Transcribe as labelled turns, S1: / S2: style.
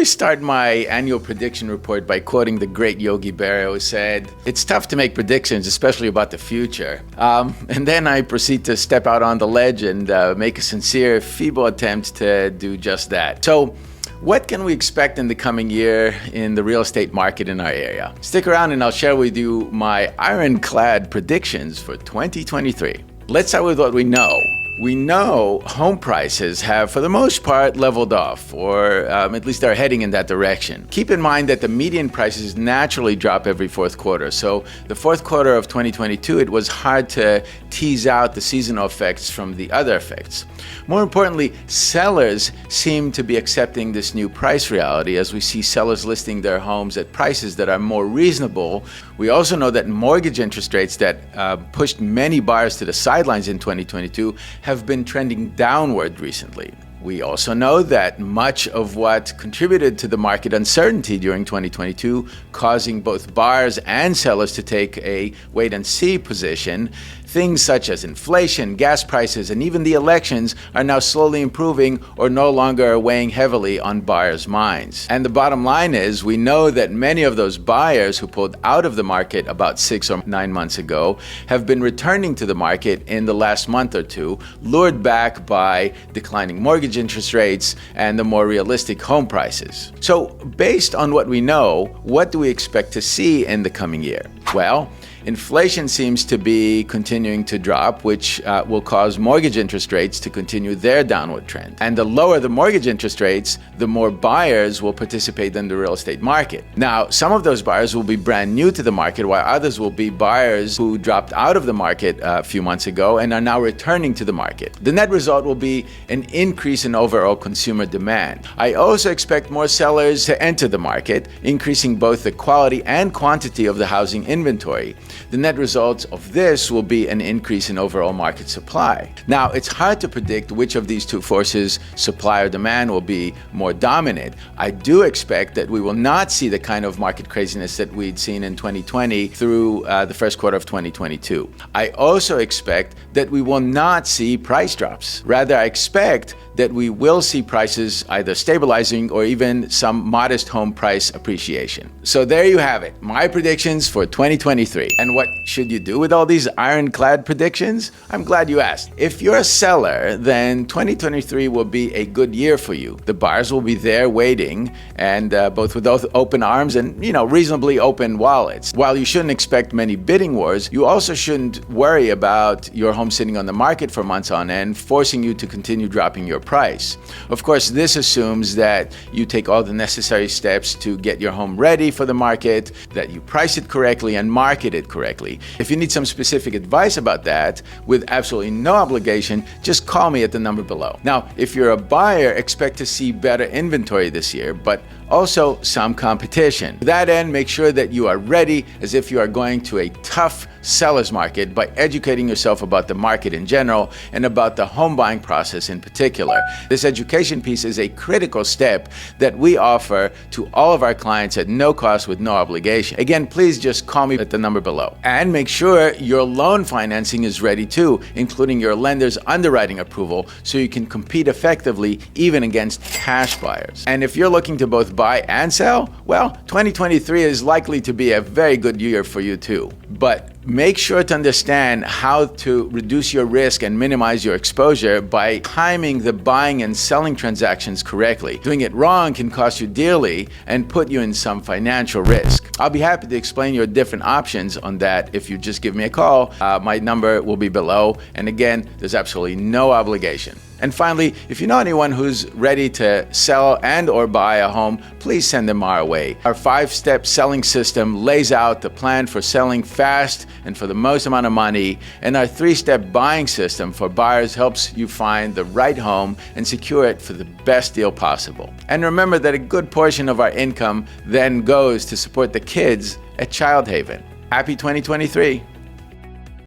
S1: always start my annual prediction report by quoting the great Yogi Berra, who said, "It's tough to make predictions, especially about the future." And then I proceed to step out on the ledge and make a sincere, feeble attempt to do just that. So, what can we expect in the coming year in the real estate market in our area? Stick around and I'll share with you my ironclad predictions for 2023. Let's start with what we know. We know home prices have, for the most part, leveled off, or at least they're heading in that direction. Keep in mind that the median prices naturally drop every fourth quarter. So the fourth quarter of 2022, it was hard to tease out the seasonal effects from the other effects. More importantly, sellers seem to be accepting this new price reality as we see sellers listing their homes at prices that are more reasonable. We also know that mortgage interest rates that pushed many buyers to the sidelines in 2022 have been trending downward recently. We also know that much of what contributed to the market uncertainty during 2022, causing both buyers and sellers to take a wait-and-see position, things such as inflation, gas prices, and even the elections are now slowly improving or no longer weighing heavily on buyers' minds. And the bottom line is, we know that many of those buyers who pulled out of the market about 6 or 9 months ago have been returning to the market in the last month or two, lured back by declining mortgage interest rates and the more realistic home prices. So, based on what we know, what do we expect to see in the coming year? Well, inflation seems to be continuing to drop, which will cause mortgage interest rates to continue their downward trend. And the lower the mortgage interest rates, the more buyers will participate in the real estate market. Now, some of those buyers will be brand new to the market, while others will be buyers who dropped out of the market a few months ago and are now returning to the market. The net result will be an increase in overall consumer demand. I also expect more sellers to enter the market, increasing both the quality and quantity of the housing inventory. The net result of this will be an increase in overall market supply. Now, it's hard to predict which of these two forces, supply or demand, will be more dominant. I do expect that we will not see the kind of market craziness that we'd seen in 2020 through the first quarter of 2022. I also expect that we will not see price drops. Rather, I expect that we will see prices either stabilizing or even some modest home price appreciation. So there you have it, my predictions for 2023. And what should you do with all these ironclad predictions? I'm glad you asked. If you're a seller, then 2023 will be a good year for you. The buyers will be there waiting, and both with open arms and, reasonably open wallets. While you shouldn't expect many bidding wars, you also shouldn't worry about your home sitting on the market for months on end, forcing you to continue dropping your price. Of course, this assumes that you take all the necessary steps to get your home ready for the market, that you price it correctly and market it correctly. If you need some specific advice about that, with absolutely no obligation, just call me at the number below. Now, if you're a buyer, expect to see better inventory this year, but also some competition. To that end, make sure that you are ready as if you are going to a tough seller's market by educating yourself about the market in general and about the home buying process in particular. This education piece is a critical step that we offer to all of our clients at no cost with no obligation. Again, please just call me at the number below. And make sure your loan financing is ready too, including your lender's underwriting approval, so you can compete effectively even against cash buyers. And if you're looking to both buy and sell, well, 2023 is likely to be a very good year for you too. But make sure to understand how to reduce your risk and minimize your exposure by timing the buying and selling transactions correctly. Doing it wrong can cost you dearly and put you in some financial risk. I'll be happy to explain your different options on that if you just give me a call. My number will be below. And again, there's absolutely no obligation. And finally, if you know anyone who's ready to sell and or buy a home, please send them our way. Our 5-step selling system lays out the plan for selling fast and for the most amount of money, and our 3-step buying system for buyers helps you find the right home and secure it for the best deal possible. And remember that a good portion of our income then goes to support the kids at Child Haven. Happy 2023!